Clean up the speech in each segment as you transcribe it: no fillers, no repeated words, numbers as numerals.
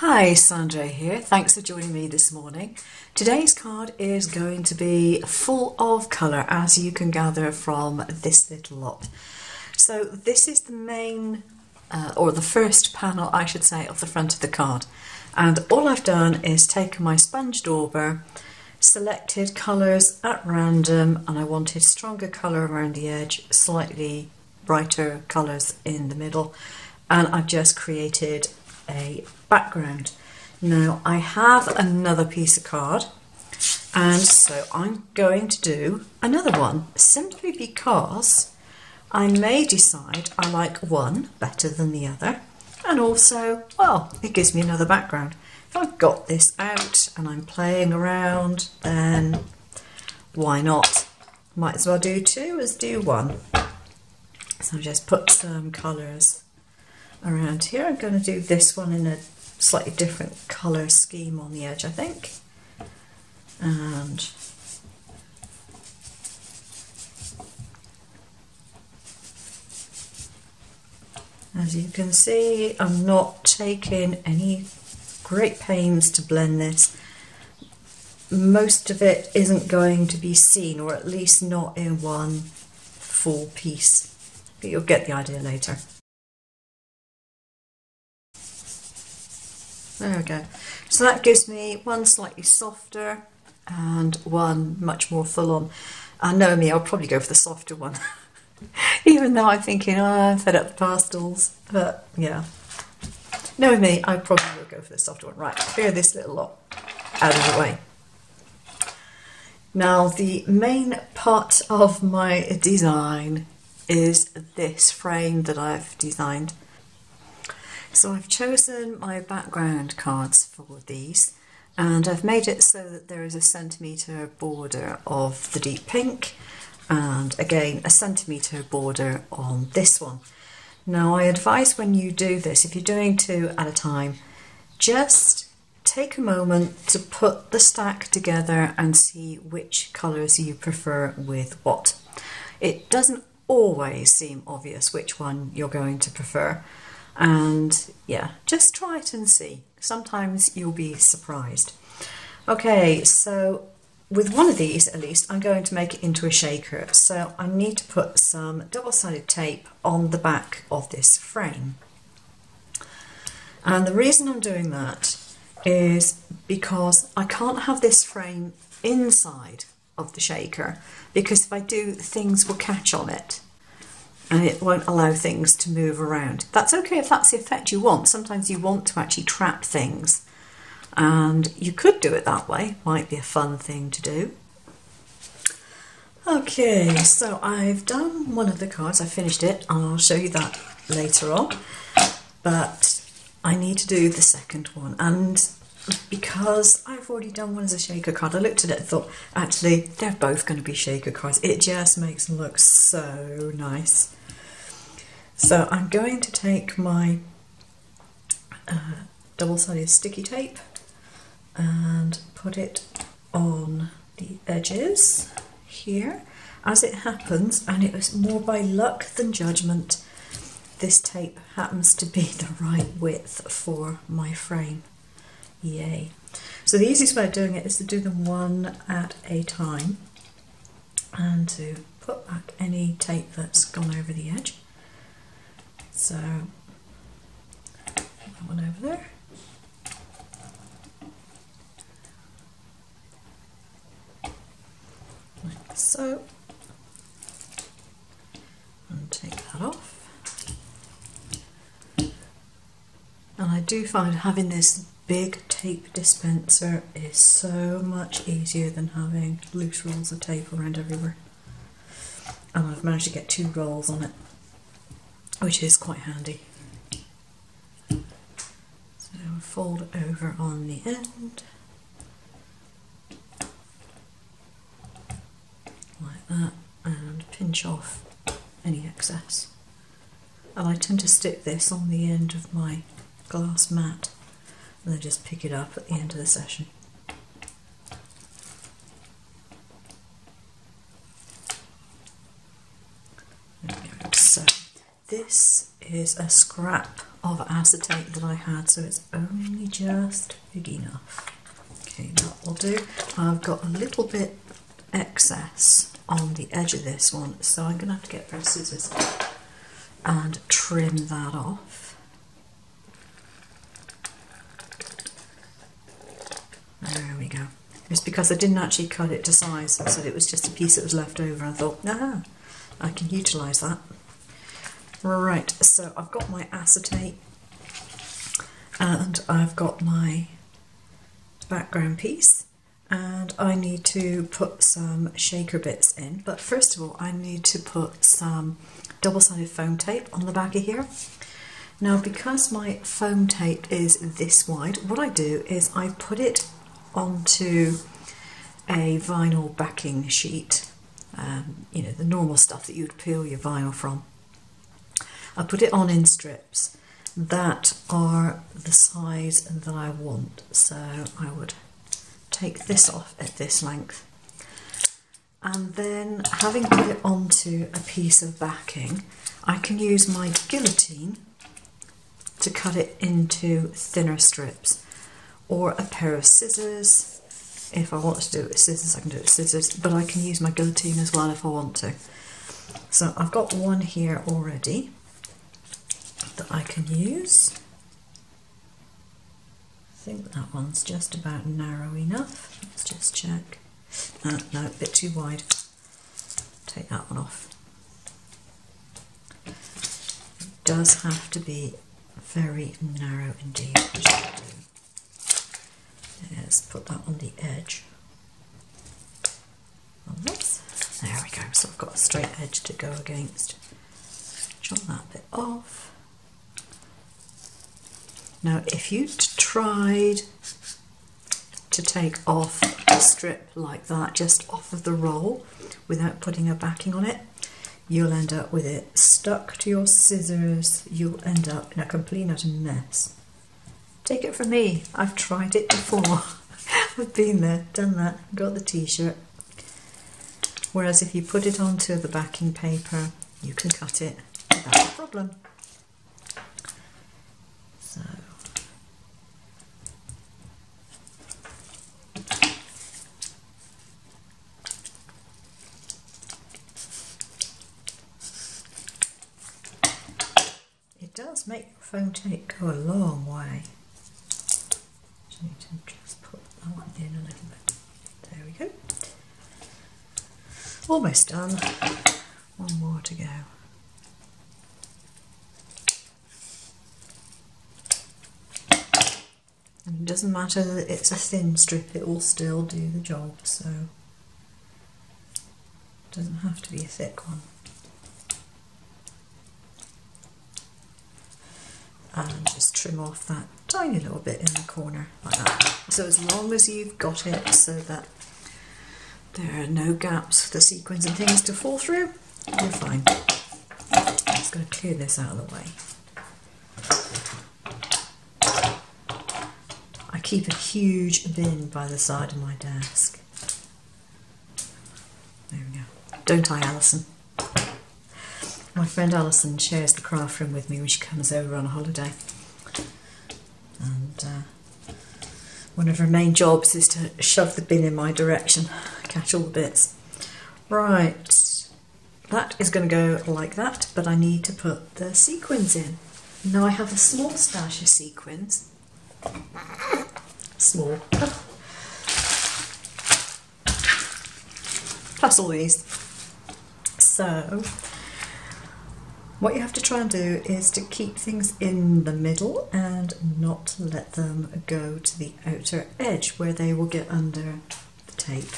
Hi, Sandra here. Thanks for joining me this morning. Today's card is going to be full of colour, as you can gather from this little lot. So this is the main, or the first panel, I should say, of the front of the card. And all I've done is taken my sponge dauber, selected colours at random, and I wanted stronger colour around the edge, slightly brighter colours in the middle, and I've just created a background. Now I have another piece of card, and so I'm going to do another one simply because I may decide I like one better than the other, and also, well, it gives me another background. If I've got this out and I'm playing around, then why not? Might as well do two as do one. So I'll just put some colours around here. I'm going to do this one in a slightly different colour scheme on the edge, I think. And as you can see, I'm not taking any great pains to blend this. Most of it isn't going to be seen, or at least not in one full piece, but you'll get the idea later. There we go. So that gives me one slightly softer and one much more full on. And knowing me, I'll probably go for the softer one. Even though I'm thinking, oh, I'm fed up with pastels. But yeah. Knowing me, I probably will go for the softer one. Right, clear this little lot out of the way. Now the main part of my design is this frame that I've designed. So I've chosen my background cards for these, and I've made it so that there is a centimetre border of the deep pink, and again a centimetre border on this one. Now I advise when you do this, if you're doing two at a time, just take a moment to put the stack together and see which colours you prefer with what. It doesn't always seem obvious which one you're going to prefer. And yeah, just try it and see. Sometimes you'll be surprised. Okay, so with one of these at least, I'm going to make it into a shaker. So I need to put some double-sided tape on the back of this frame. And the reason I'm doing that is because I can't have this frame inside of the shaker, because if I do, things will catch on it and it won't allow things to move around. That's okay if that's the effect you want. Sometimes you want to actually trap things, and you could do it that way. Might be a fun thing to do. Okay, so I've done one of the cards. I finished it, and I'll show you that later on. But I need to do the second one, and because I've already done one as a shaker card, I looked at it and thought, actually, they're both going to be shaker cards. It just makes them look so nice. So I'm going to take my double-sided sticky tape and put it on the edges here. As it happens, and it was more by luck than judgment, this tape happens to be the right width for my frame. Yay. So the easiest way of doing it is to do them one at a time, and to put back any tape that's gone over the edge. So that one over there. Like so. And take that off. And I do find having this big tape dispenser is so much easier than having loose rolls of tape around everywhere. And I've managed to get 2 rolls on it, which is quite handy. So fold it over on the end, like that, and pinch off any excess. And I tend to stick this on the end of my glass mat, and then just pick it up at the end of the session. There we go. So this is a scrap of acetate that I had, so it's only just big enough. Okay, that will do. I've got a little bit excess on the edge of this one, so I'm going to have to get a pair of scissors and trim that off. There we go. It's because I didn't actually cut it to size, so it was just a piece that was left over. I thought, ah, I can utilise that. Right, so I've got my acetate and I've got my background piece, and I need to put some shaker bits in, but first of all I need to put some double-sided foam tape on the back of here. Now, because my foam tape is this wide, what I do is I put it onto a vinyl backing sheet, you know, the normal stuff that you'd peel your vinyl from. I put it on in strips that are the size that I want, so I would take this off at this length, and then, having put it onto a piece of backing, I can use my guillotine to cut it into thinner strips, or a pair of scissors. If I want to do it with scissors, I can do it with scissors, but I can use my guillotine as well if I want to. So I've got one here already that I can use. I think that one's just about narrow enough. Let's just check. No, a bit too wide. Take that one off. It does have to be very narrow indeed. Let's put that on the edge. There we go. So I've got a straight edge to go against. Chop that bit off. Now, if you tried to take off a strip like that, just off of the roll, without putting a backing on it, you'll end up with it stuck to your scissors. You'll end up in a complete and utter mess. Take it from me, I've tried it before. I've been there, done that, got the t-shirt. Whereas if you put it onto the backing paper, you can cut it without a problem. So, it does make your foam tape go a long way. Just need to just put that one in a little bit. There we go. Almost done. One more to go. And it doesn't matter that it's a thin strip, it will still do the job, so it doesn't have to be a thick one. And just trim off that tiny little bit in the corner like that. So as long as you've got it so that there are no gaps for the sequins and things to fall through, you're fine. I'm just going to clear this out of the way. I keep a huge bin by the side of my desk. There we go. Don't I, Alison? My friend Alison shares the craft room with me when she comes over on a holiday. And one of her main jobs is to shove the bin in my direction, catch all the bits. Right, that is going to go like that, but I need to put the sequins in. Now I have a small stash of sequins. Small. Plus all these. So, what you have to try and do is to keep things in the middle and not let them go to the outer edge where they will get under the tape.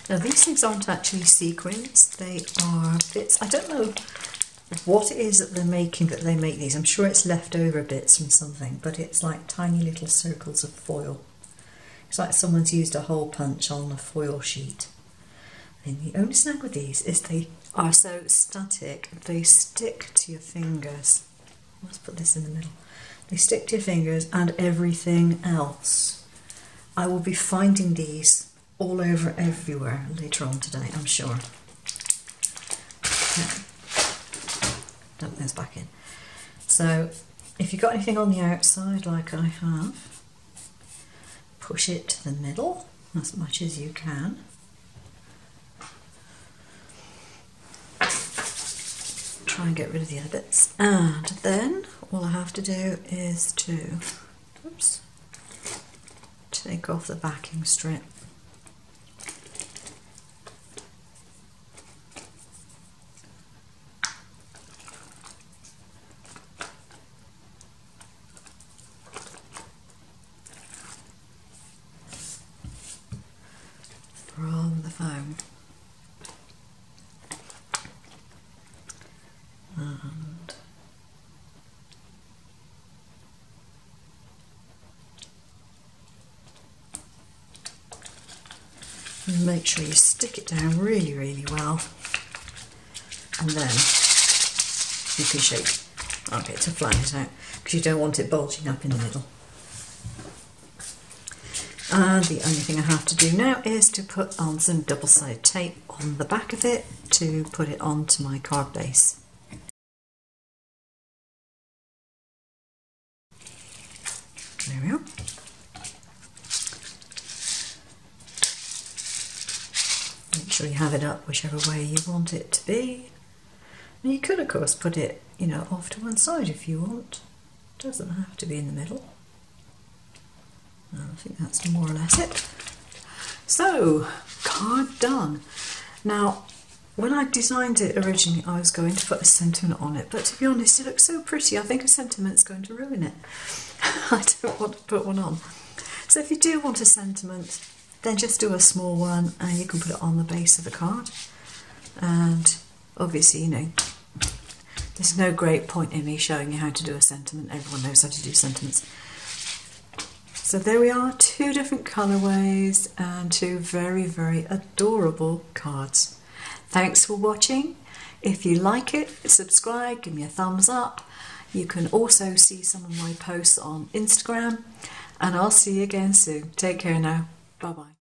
Now these things aren't actually sequins, they are bits. I don't know what it is that they're making that they make these. I'm sure it's leftover bits from something, but it's like tiny little circles of foil. It's like someone's used a hole punch on a foil sheet. And the only snag with these is they are so static, they stick to your fingers. Let's put this in the middle. They stick to your fingers and everything else. I will be finding these all over everywhere later on today, I'm sure. Okay. Dump those back in. So if you've got anything on the outside like I have, push it to the middle as much as you can. Try and get rid of the other bits. And then all I have to do is to, oops, take off the backing strip. From the foam. And make sure you stick it down really, really well, and then you can shake it to flatten it out, because you don't want it bulging up in the middle. And the only thing I have to do now is to put on some double-sided tape on the back of it to put it onto my card base. There we are. Make sure you have it up whichever way you want it to be. And you could of course put it, off to one side if you want. It doesn't have to be in the middle. I think that's more or less it. So, card done. Now, when I designed it originally, I was going to put a sentiment on it, but to be honest, it looks so pretty, I think a sentiment's going to ruin it. I don't want to put one on. So if you do want a sentiment, then just do a small one and you can put it on the base of the card. And obviously, there's no great point in me showing you how to do a sentiment. Everyone knows how to do sentiments. So there we are, 2 different colourways and 2 very, very adorable cards. Thanks for watching. If you like it, subscribe, give me a thumbs up. You can also see some of my posts on Instagram, and I'll see you again soon. Take care now. Bye-bye.